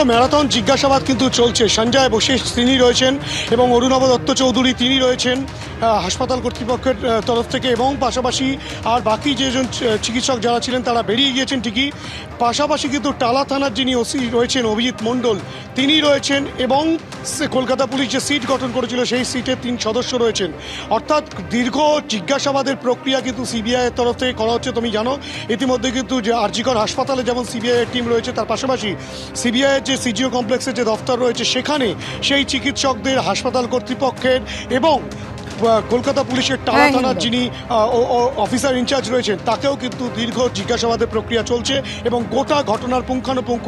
Marathon জিজ্ঞাসাবাদ কিন্তু চলছে। সঞ্জয় বশিষ তিনি রয়েছেন এবং অরুণাভ দত্ত চৌধুরী তিনি রয়েছেন হাসপাতাল কর্তৃপক্ষের তরফ থেকে, এবং পাশাপাশি আর বাকি যেজন চিকিৎসক যারা ছিলেন তারা বেরিয়ে গিয়েছেন ঠিকই। পাশাপাশি কিন্তু টালা থানার যিনি ওসি রয়েছেন অভিজিৎ মণ্ডল তিনি রয়েছেন, এবং কলকাতা পুলিশ যে সিট গঠন করেছিল সেই সিটের 3 সদস্য রয়েছেন। অর্থাৎ দীর্ঘ জিজ্ঞাসাবাদের প্রক্রিয়া কিন্তু সিবিআইয়ের তরফ থেকে করা হচ্ছে। তুমি জানো ইতিমধ্যে কিন্তু যে আরজিকর হাসপাতালে যেমন সিবিআইয়ের টিম রয়েছে, তার পাশাপাশি সিবিআইয়ের যে সিজিও কমপ্লেক্সের যে দফতর রয়েছে সেখানে সেই চিকিৎসকদের, হাসপাতাল কর্তৃপক্ষের এবং কলকাতা পুলিশের টালা থানার যিনি অফিসার ইনচার্জ রয়েছেন তাকেও কিন্তু দীর্ঘ জিজ্ঞাসাবাদের প্রক্রিয়া চলছে, এবং গোটা ঘটনার পুঙ্খানুপুঙ্খ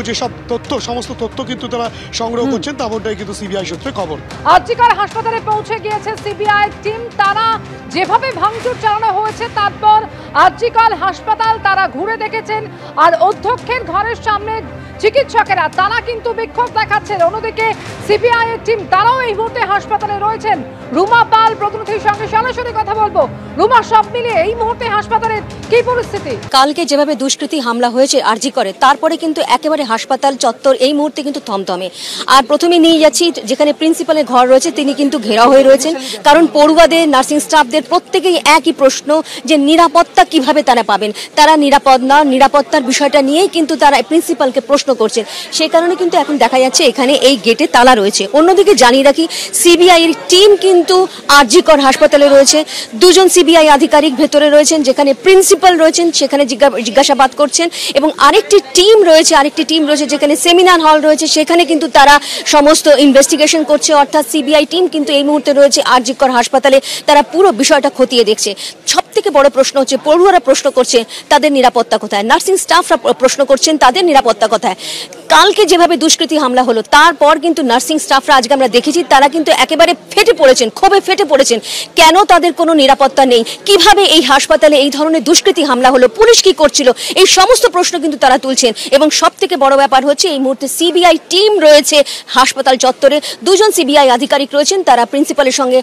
যেসব তথ্য, সমস্ত তথ্য কিন্তু তারা সংগ্রহ করছেন, তেমনটাই কিন্তু সিবিআই সূত্রে খবর। আরজিকর হাসপাতালে পৌঁছে গিয়েছে সিবিআই টিম। তারা যেভাবে ভাঙচুর চালানো হয়েছে তারপর আরজিকর হাসপাতাল তারা ঘুরে দেখেছেন, আর অধ্যক্ষের ঘরের সামনে চিকিৎসকেরা তারা কিন্তু বিক্ষোভ দেখাচ্ছেন। অন্যদিকে সিবিআই এর টিম তারাও এই মুহূর্তে হাসপাতালে রয়েছেন। রুমা পাল প্রতিনিধির সঙ্গে সরাসরি কথা বলবো। রুমা, সব মিলিয়ে এই মুহূর্তে হাসপাতালের কি পরিস্থিতি? কালকে যেভাবে দুষ্কৃতী হামলা হয়েছে আরজিকরে, তারপরে কিন্তু একেবারে হাসপাতাল চত্বর এই মুহূর্তে কিন্তু থমথমে। আর প্রথমে নিয়ে যাচ্ছি যেখানে প্রিন্সিপালের ঘর রয়েছে, তিনি কিন্তু ঘেরাও হয়ে রয়েছেন, কারণ পড়ুয়াদের, নার্সিং স্টাফদের প্রত্যেকেই একই প্রশ্ন যে নিরাপত্তা কিভাবে তারা পাবেন। তারা নিরাপদ না, নিরাপত্তার বিষয়টা নিয়েই কিন্তু তারা প্রিন্সিপালকে প্রশ্ন করছেন। সেই কারণে কিন্তু এখন দেখা যাচ্ছে এখানে এই গেটে তালা রয়েছে। অন্যদিকে জানিয়ে রাখি সিবিআই এর টিম কিন্তু আরজিকর হাসপাতালে রয়েছে। 2 জন সিবিআই আধিকারিক ভেতরে রয়েছেন, যেখানে প্রিন্সিপাল রয়েছেন সেখানে জিজ্ঞাসাবাদ করছেন, এবং আরেকটি টিম রয়েছে যেখানে সেমিনার হল রয়েছে, সেখানে কিন্তু তারা সমস্ত ইনভেস্টিগেশন করছে। অর্থাৎ সিবিআই টিম কিন্তু এই মুহূর্তে রয়েছে আরজিকর হাসপাতালে, তারা পুরো বিষয়টা খতিয়ে দেখছে। সবথেকে বড় প্রশ্ন হচ্ছে পড়ুয়ারা প্রশ্ন করছে তাদের নিরাপত্তা কোথায়, নার্সিং স্টাফরা প্রশ্ন করছেন তাদের নিরাপত্তা কোথায়। কালকে যেভাবে দুষ্কৃতী হামলা হলো তারপর কিন্তু নার্সিং স্টাফরা আজকে আমরা দেখেছি তারা কিন্তু একেবারে ফেটে পড়েছেন, ক্ষোভে ফেটে পড়েছেন। কেন তাদের কোনো নিরাপত্তা নেই, কিভাবে এই হাসপাতালে এই ধরনের দুষ্কৃতী হামলা হলো, পুলিশ কি করছিল, এই সমস্ত প্রশ্ন কিন্তু তারা তুলছেন। এবং সব থেকে বড় ব্যাপার হচ্ছে এই মুহূর্তে সিবিআই টিম রয়েছে হাসপাতাল চত্বরে। 2 জন সিবিআই আধিকারিক রয়েছেন, তারা প্রিন্সিপালের সঙ্গে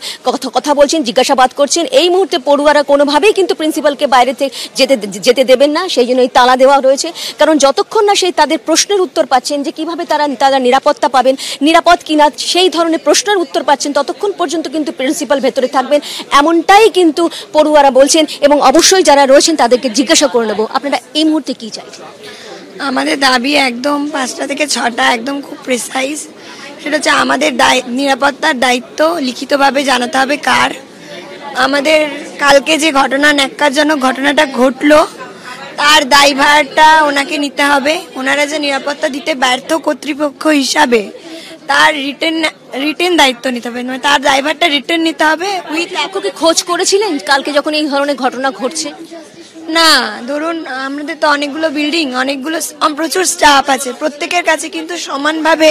কথা বলছেন, জিজ্ঞাসাবাদ করছেন। এই মুহূর্তে পড়ুয়ারা কোনোভাবেই কিন্তু প্রিন্সিপালকে বাইরে থেকে যেতে দেবেন না, সেই জন্যই তালা দেওয়া রয়েছে। কারণ যতক্ষণ না সেই তাদের প্রশ্নের উত্তর পাচ্ছেন যে কিভাবে তারা নিরাপত্তা পাবেন, নিরাপদ কিনা সেই ধরনের প্রশ্নের উত্তর পাচ্ছেন, ততক্ষণ পর্যন্ত কিন্তু প্রিন্সিপাল ভেতরে থাকবেন, এমনটাই কিন্তু পড়ুয়ারা বলছেন। এবং অবশ্যই যারা রয়েছেন তাদেরকে জিজ্ঞাসা করে নেব আপনারা এই মুহূর্তে কি চাইছেন। আমাদের দাবি একদম 5টা থেকে 6টা, একদম খুব প্রিসাইজ। সেটা হচ্ছে আমাদের নিরাপত্তার দায়িত্ব লিখিতভাবে জানাতে হবে কার। আমাদের কালকে যে ঘটনা, ন্যাক্কারজনক ঘটনাটা ঘটলো, তার দায়ভারটা ওনাকে নিতে হবে। ওনারা যে নিরাপত্তা দিতে ব্যর্থ কর্তৃপক্ষ হিসাবে তার রিটেন দায়িত্ব নিতে হবে, তার দায়ভারটা রিটেন নিতে হবে। কি খোঁজ করেছিলেন কালকে যখন এই ধরনের ঘটনা ঘটছে? না, ধরুন আমাদের তো অনেকগুলো বিল্ডিং, অনেকগুলো প্রচুর স্টাফ আছে, প্রত্যেকের কাছে কিন্তু সমানভাবে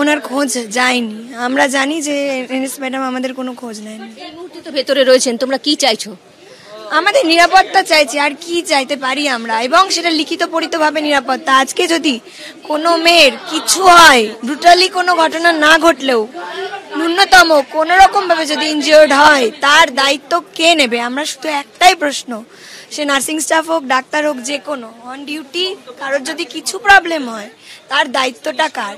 ওনার খোঁজ যায়নি। আমরা জানি যে এনএস ম্যাডাম আমাদের কোনো খোঁজ নেয়নি। এই মুহূর্তে তো ভেতরে রয়েছেন, তোমরা কি চাইছো? আমাদের নিরাপত্তা চাইছি, আর কি চাইতে পারি আমরা, এবং সেটা লিখিত পরিতভাবে নিরাপত্তা। আজকে যদি কোনো মেয়ের কিছু হয়, ব্রুটালি কোনো ঘটনা না ঘটলেও ন্যূনতম কোনো রকম ভাবে যদি ইনজিওর্ড হয়, তার দায়িত্ব কে নেবে? আমরা শুধু একটাই প্রশ্ন, সে নার্সিং স্টাফ হোক, ডাক্তার হোক, যে কোনো অন ডিউটি কারোর যদি কিছু প্রবলেম হয় তার দায়িত্বটা কার?